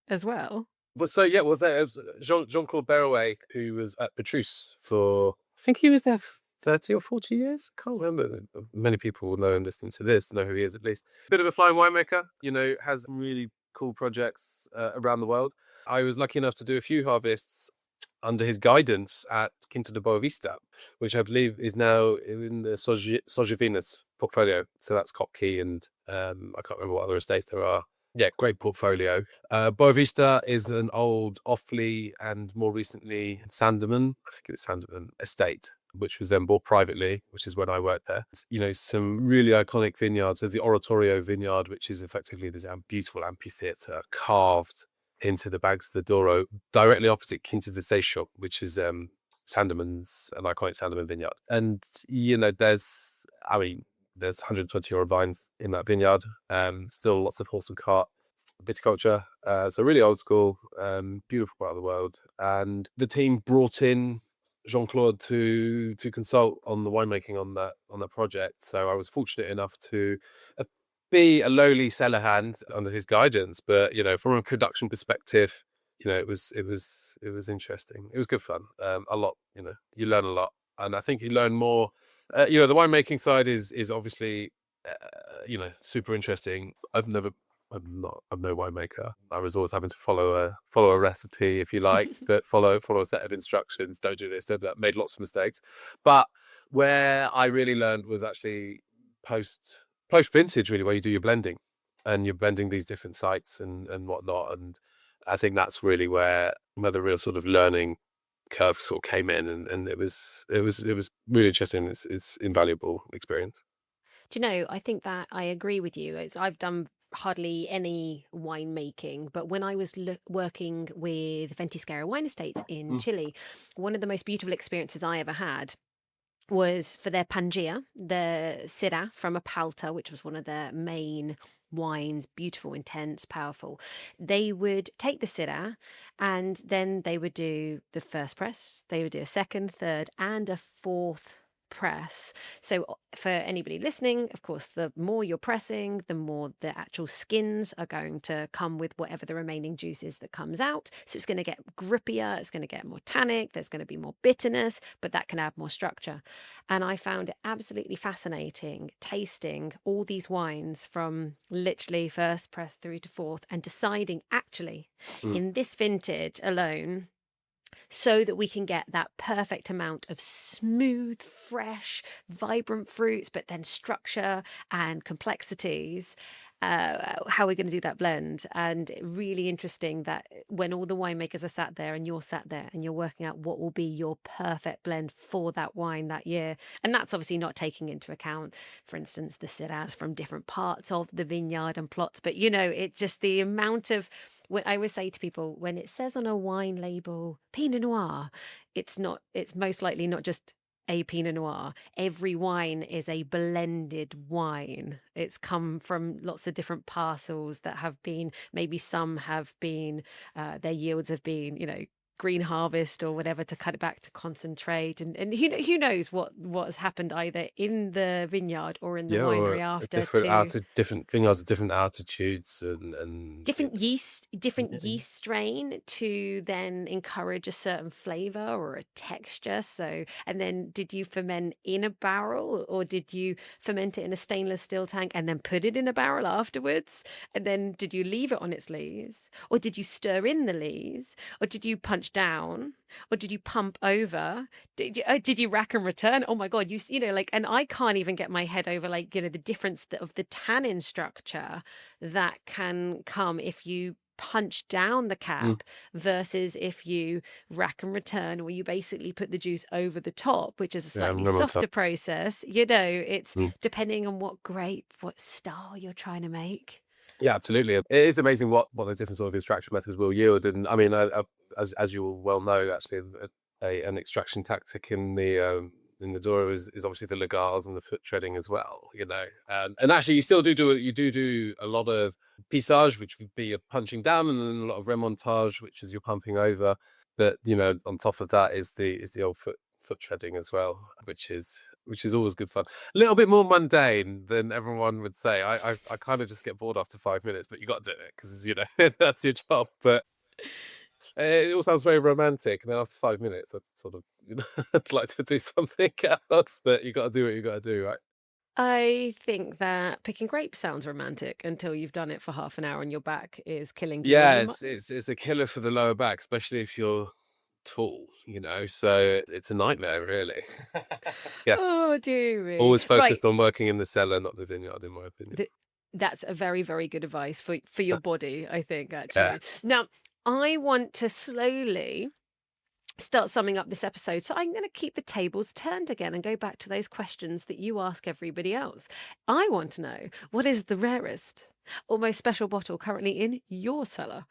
as well. Well, there was Jean-Claude Berrouet, who was at Pétrus for, I think he was there 30 or 40 years. Can't remember. Many people will know him listening to this, know who he is at least. Bit of a flying winemaker, has really cool projects around the world. I was lucky enough to do a few harvests under his guidance at Quinta da Boavista, which I believe is now in the Sojavinas portfolio. So that's Kopke and I can't remember what other estates there are. Yeah, great portfolio. Boavista is an old Offley and more recently Sandeman, I think it was Sandeman estate, which was then bought privately, which is when I worked there. Some really iconic vineyards. There's the Oratorio vineyard, which is effectively this beautiful amphitheatre carved into the banks of the Douro, directly opposite Quinta da Boavista, which is Sandeman's, an iconic Sandeman vineyard. And, there's 120 vines in that vineyard. Still lots of horse and cart viticulture. So really old school, beautiful part of the world. And the team brought in Jean-Claude to consult on the winemaking on that project. So I was fortunate enough to be a lowly cellar hand under his guidance, but from a production perspective, it was interesting. It was good fun. A lot, you learn a lot, and I think you learn more. The winemaking side is obviously super interesting. I'm no winemaker. I was always having to follow a recipe, if you like, but follow a set of instructions. Don't do this, don't do that. Made lots of mistakes, but where I really learned was actually post vintage, really, where you do your blending and you're blending these different sites and whatnot. And I think that's really where the real sort of learning curve sort of came in, and it was really interesting. It's invaluable experience. Do you know, I think that I agree with you. I've done hardly any winemaking, but when I was working with Ventisquero Wine Estates in Chile, one of the most beautiful experiences I ever had was for their Pangea, the Syrah from a Palta, which was one of their main wines, beautiful, intense, powerful. They would take the Syrah and then they would do the first press, they would do a second, third, and a fourth press. So for anybody listening, of course, the more you're pressing, the more the actual skins are going to come with whatever the remaining juice is that comes out. So it's going to get grippier, it's going to get more tannic, there's going to be more bitterness, but that can add more structure. And I found it absolutely fascinating tasting all these wines from literally first press through to fourth and deciding actually in this vintage alone, so that we can get that perfect amount of smooth, fresh, vibrant fruits, but then structure and complexities, how we're going to do that blend. And really interesting that when all the winemakers are sat there and you're sat there and you're working out what will be your perfect blend for that wine that year. And that's obviously not taking into account, for instance, the Syrahs from different parts of the vineyard and plots. But, it's just the amount of... I always say to people, when it says on a wine label Pinot Noir, it's most likely not just a Pinot Noir. Every wine is a blended wine. It's come from lots of different parcels that have been, maybe some have been, their yields have been, green harvest or whatever to cut it back to concentrate, and who knows what has happened either in the vineyard or in the winery after. Different vineyards at different altitudes and different yeast strain to then encourage a certain flavor or a texture. So, and then did you ferment in a barrel or did you ferment it in a stainless steel tank and then put it in a barrel afterwards? And then did you leave it on its lees, or did you stir in the lees, or did you punch down, or did you pump over? Did you rack and return? Oh my God, and I can't even get my head over the difference of the tannin structure that can come if you punch down the cap versus if you rack and return, or you basically put the juice over the top, which is a slightly softer process. It's depending on what grape, what style you're trying to make. Yeah, absolutely. It is amazing what those different sort of extraction methods will yield. And I mean, as you will well know, actually, an extraction tactic in the Douro is obviously the lagars and the foot treading as well. And actually, you still do a lot of pisage, which would be a punching down, and then a lot of remontage, which is you're pumping over. But on top of that is the old foot treading as well, which is always good fun. A little bit more mundane than everyone would say. I kind of just get bored after 5 minutes, but you got to do it because that's your job. But It all sounds very romantic, and then after 5 minutes, I sort of, I'd like to do something else, but you got to do what you got to do, right? I think that picking grapes sounds romantic until you've done it for half an hour and your back is killing you, and Yeah, you might. it's a killer for the lower back, especially if you're tall, so it's a nightmare, really. Yeah, Oh, dear me. always Right. focused on working in the cellar, not the vineyard, in my opinion. That's a very, very good advice for your body, I think, Yeah. actually. Now, I want to slowly start summing up this episode. So I'm going to keep the tables turned again and go back to those questions that you ask everybody else. I want to know, what is the rarest or most special bottle currently in your cellar?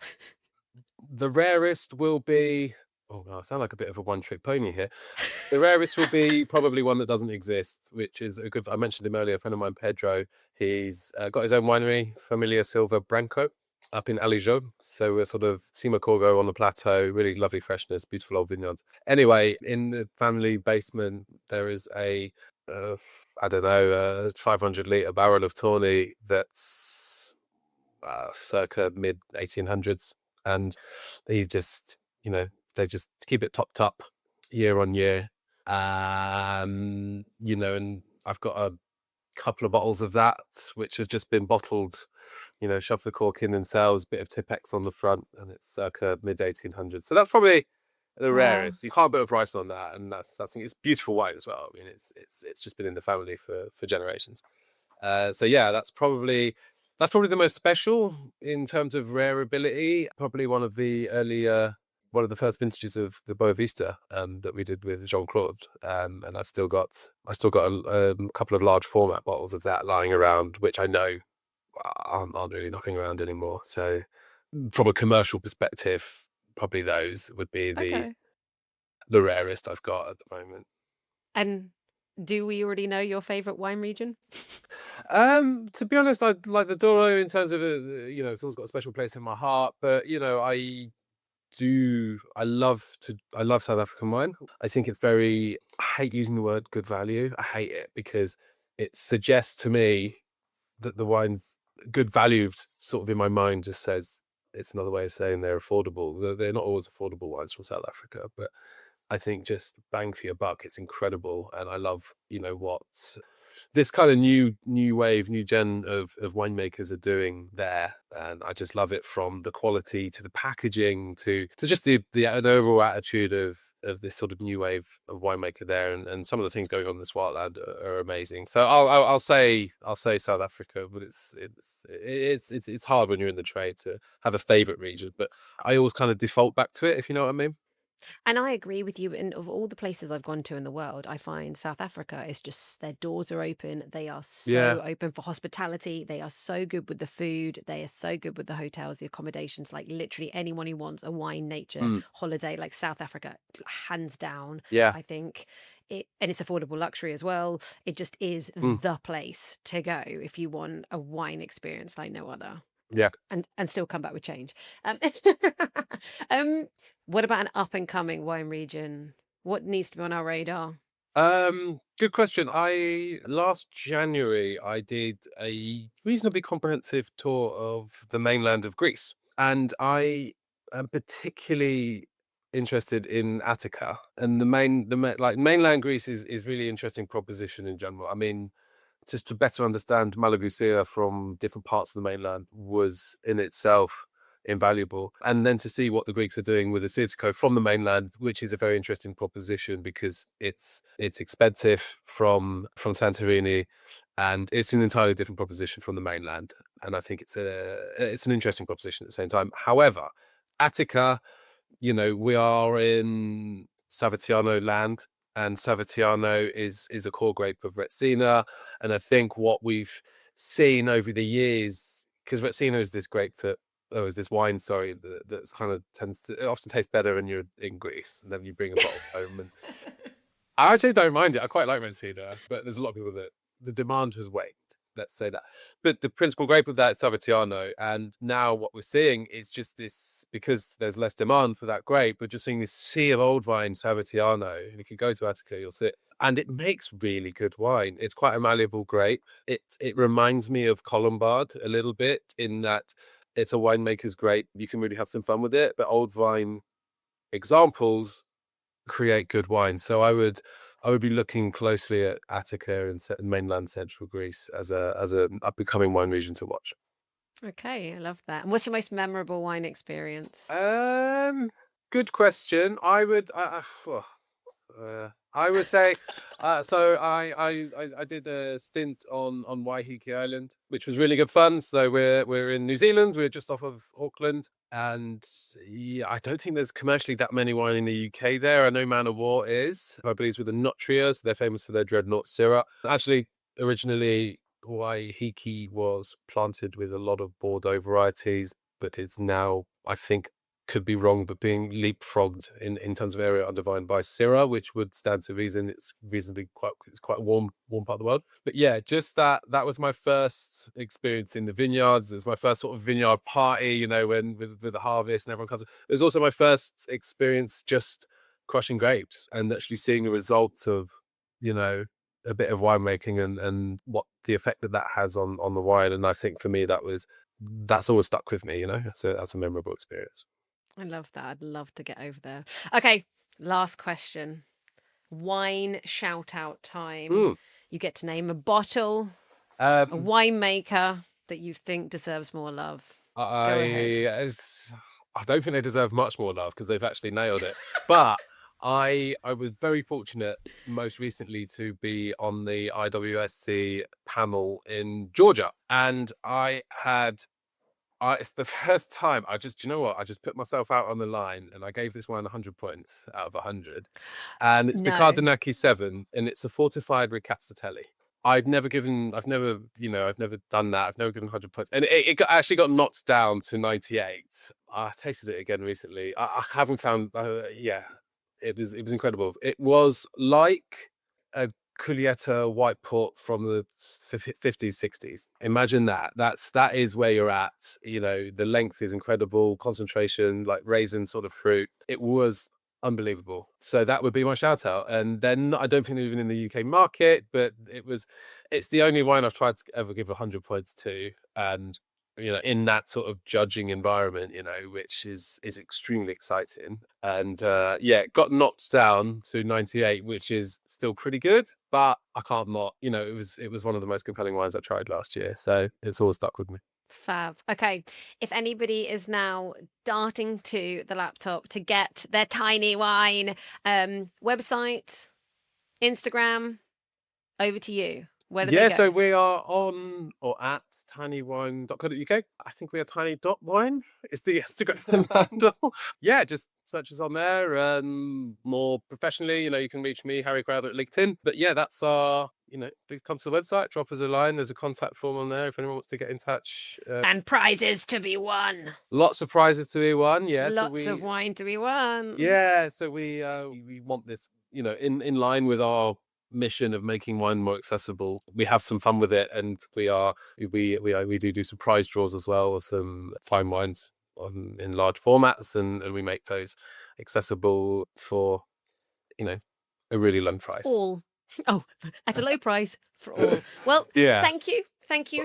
The rarest will be, oh, I sound like a bit of a one-trick pony here. The rarest will be probably one that doesn't exist, which is I mentioned him earlier, a friend of mine, Pedro. He's got his own winery, Familia Silva Branco, up in Alijo. So we're sort of Cima Corgo on the plateau, really lovely freshness, beautiful old vineyards. Anyway, in the family basement, there is a, I don't know, a 500-litre barrel of Tawny that's circa mid 1800s. And they just, they just keep it topped up year on year. And I've got a couple of bottles of that, which have just been bottled, shove the cork in themselves, bit of Tipex on the front, and it's circa mid 1800s. So that's probably the Wow. rarest. You can't put a price on that, and that's it's beautiful wine as well. I mean, it's just been in the family for generations. So yeah, that's probably the most special in terms of rare ability. Probably one of the first vintages of the Boavista that we did with Jean-Claude, and I've still got a couple of large format bottles of that lying around, which I know aren't really knocking around anymore. So from a commercial perspective, probably those would be Okay. the rarest I've got at the moment. And do we already know your favorite wine region? To be honest, I like the Douro in terms of it's always got a special place in my heart. But I love South African wine. I think it's I hate using the word good value. I hate it because it suggests to me that the wine's good value, sort of in my mind, just says it's another way of saying they're affordable. They're not always affordable wines from South Africa, but I think just bang for your buck, it's incredible. And I love, what this kind of new wave, new gen of winemakers are doing there. And I just love it, from the quality to the packaging to just the overall attitude of this sort of new wave of winemaker there, and some of the things going on in this wildland are amazing. So I'll say South Africa, but it's hard when you're in the trade to have a favorite region, but I always kind of default back to it, if you know what I mean. And I agree with you. And of all the places I've gone to in the world, I find South Africa is just, their doors are open. They are Yeah. so open for hospitality. They are so good with the food. They are so good with the hotels, the accommodations. Like literally anyone who wants a wine nature holiday, like South Africa, hands down, Yeah. I think. And it's affordable luxury as well. It just is the place to go if you want a wine experience like no other. Yeah. And still come back with change. What about an up and coming wine region? What needs to be on our radar? Good question. Last January I did a reasonably comprehensive tour of the mainland of Greece, and I am particularly interested in Attica, and like mainland Greece is really interesting proposition in general. I mean, just to better understand Malagousia from different parts of the mainland was in itself invaluable. And then to see what the Greeks are doing with Assyrtiko from the mainland, which is a very interesting proposition because it's expensive from Santorini, and it's an entirely different proposition from the mainland. And I think it's an interesting proposition at the same time. However, Attica, we are in Savatiano land, and Savatiano is a core grape of Retsina. And I think what we've seen over the years, because Retsina is this grape is this wine, sorry, that kind of it often tastes better when you're in Greece, and then you bring a bottle home. And I actually don't mind it. I quite like Retsina, but there's a lot of people that the demand has waned. Let's say that. But the principal grape of that is Savatiano. And now what we're seeing is just this, because there's less demand for that grape, we're just seeing this sea of old wine, Savatiano. And if you go to Attica, you'll see it. And it makes really good wine. It's quite a malleable grape. It reminds me of Colombard a little bit, in that it's a winemaker's grape. You can really have some fun with it. But old wine examples create good wine. So I would be looking closely at Attica and mainland central Greece as a up and coming wine region to watch. Okay, I love that. And what's your most memorable wine experience? Good question. I would say so I did a stint on Waiheke Island, which was really good fun. So we're in New Zealand. We're just off of Auckland, and yeah, I don't think there's commercially that many wine in the UK there. I know Man of War is, I believe, with the Notria, so they're famous for their Dreadnought Syrah. Actually, originally Waiheke was planted with a lot of Bordeaux varieties, but it's now, I think, could be wrong, but being leapfrogged in terms of area under vine by Syrah, which would stand to reason. It's reasonably it's quite a warm part of the world. But yeah, just that was my first experience in the vineyards. It was my first sort of vineyard party, you know, when with the harvest and everyone comes. It was also my first experience just crushing grapes and actually seeing the results of, you know, a bit of winemaking and what the effect that has on the wine. And I think for me that's always stuck with me, you know. That's a memorable experience. I love that. I'd love to get over there. Okay, last question. Wine shout out time. You get to name a bottle, a winemaker that you think deserves more love. Go ahead. I don't think they deserve much more love because they've actually nailed it. But I was very fortunate most recently to be on the IWSC panel in Georgia, and it's the first time I just put myself out on the line and I gave this wine 100 points out of 100. And it's the Cardinacchi 7 and it's a fortified Ricastelli. I've never done that. I've never given 100 points. And it actually got knocked down to 98. I tasted it again recently. I haven't found, it was incredible. It was like a Culietta white port from the 50s, 60s. Imagine that. That is where you're at. You know, the length is incredible, concentration, like raisin sort of fruit. It was unbelievable. So that would be my shout out. And then I don't think they're even in the UK market, but it's the only wine I've tried to ever give 100 points to. And you know, in that sort of judging environment, you know, which is extremely exciting. And it got knocked down to 98, which is still pretty good, but I can't not, you know, it was one of the most compelling wines I tried last year. So it's all stuck with me. Fab. Okay. If anybody is now darting to the laptop to get their tiny wine website, Instagram, over to you. Where do they go? So we are on or at tinywine.co.uk. I think we are tiny.wine is the Instagram handle. Yeah, just search us on there. And more professionally, you know, you can reach me, Harry Crowther, at LinkedIn. But yeah, that's our, you know, please come to the website, drop us a line. There's a contact form on there if anyone wants to get in touch. And prizes to be won. Lots of prizes to be won, yeah. Lots of wine to be won. Yeah, so we want this, you know, in line with our mission of making wine more accessible. We have some fun with it, and we do some prize draws as well, with some fine wines in large formats, and we make those accessible for, you know, a really low price. All. Oh, at a low price for all. Well, yeah. Thank you,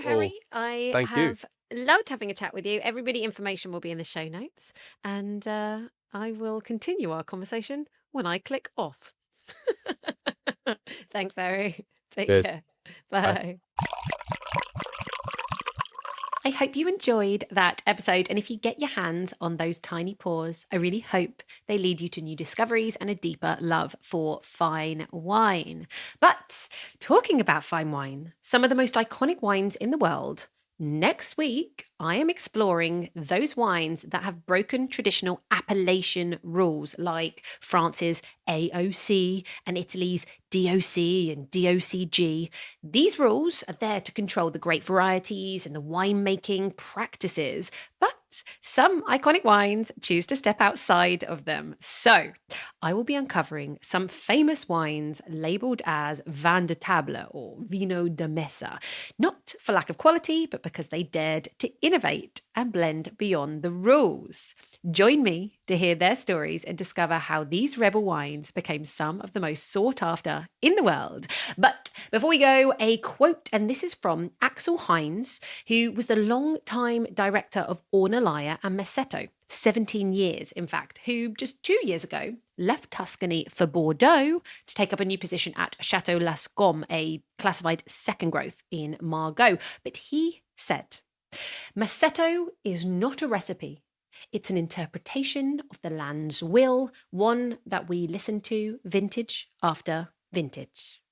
Harry. I have loved having a chat with you. Everybody, information will be in the show notes, and I will continue our conversation when I click off. Thanks, Harry. Take care. Bye. I hope you enjoyed that episode. And if you get your hands on those tiny pours, I really hope they lead you to new discoveries and a deeper love for fine wine. But talking about fine wine, some of the most iconic wines in the world, next week, I am exploring those wines that have broken traditional appellation rules, like France's AOC and Italy's DOC and DOCG. These rules are there to control the grape varieties and the winemaking practices, but some iconic wines choose to step outside of them. So I will be uncovering some famous wines labelled as vin de table or vino da mesa, not for lack of quality, but because they dared to innovate and blend beyond the rules. Join me to hear their stories and discover how these rebel wines became some of the most sought after in the world. But before we go, a quote, and this is from Axel Heinz, who was the long-time director of Ornellaia and Messetto, 17 years, in fact, who just 2 years ago left Tuscany for Bordeaux to take up a new position at Chateau Las Gomme, a classified second growth in Margaux. But he said, Massetto is not a recipe. It's an interpretation of the land's will, one that we listen to vintage after vintage.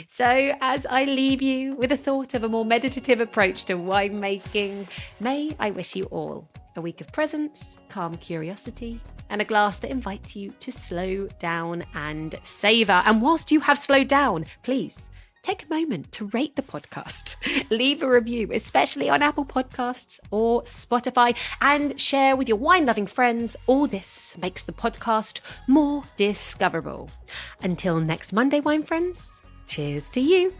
So as I leave you with a thought of a more meditative approach to winemaking, may I wish you all a week of presence, calm curiosity, and a glass that invites you to slow down and savour. And whilst you have slowed down, please take a moment to rate the podcast, leave a review, especially on Apple Podcasts or Spotify, and share with your wine-loving friends. All this makes the podcast more discoverable. Until next Monday, wine friends, cheers to you.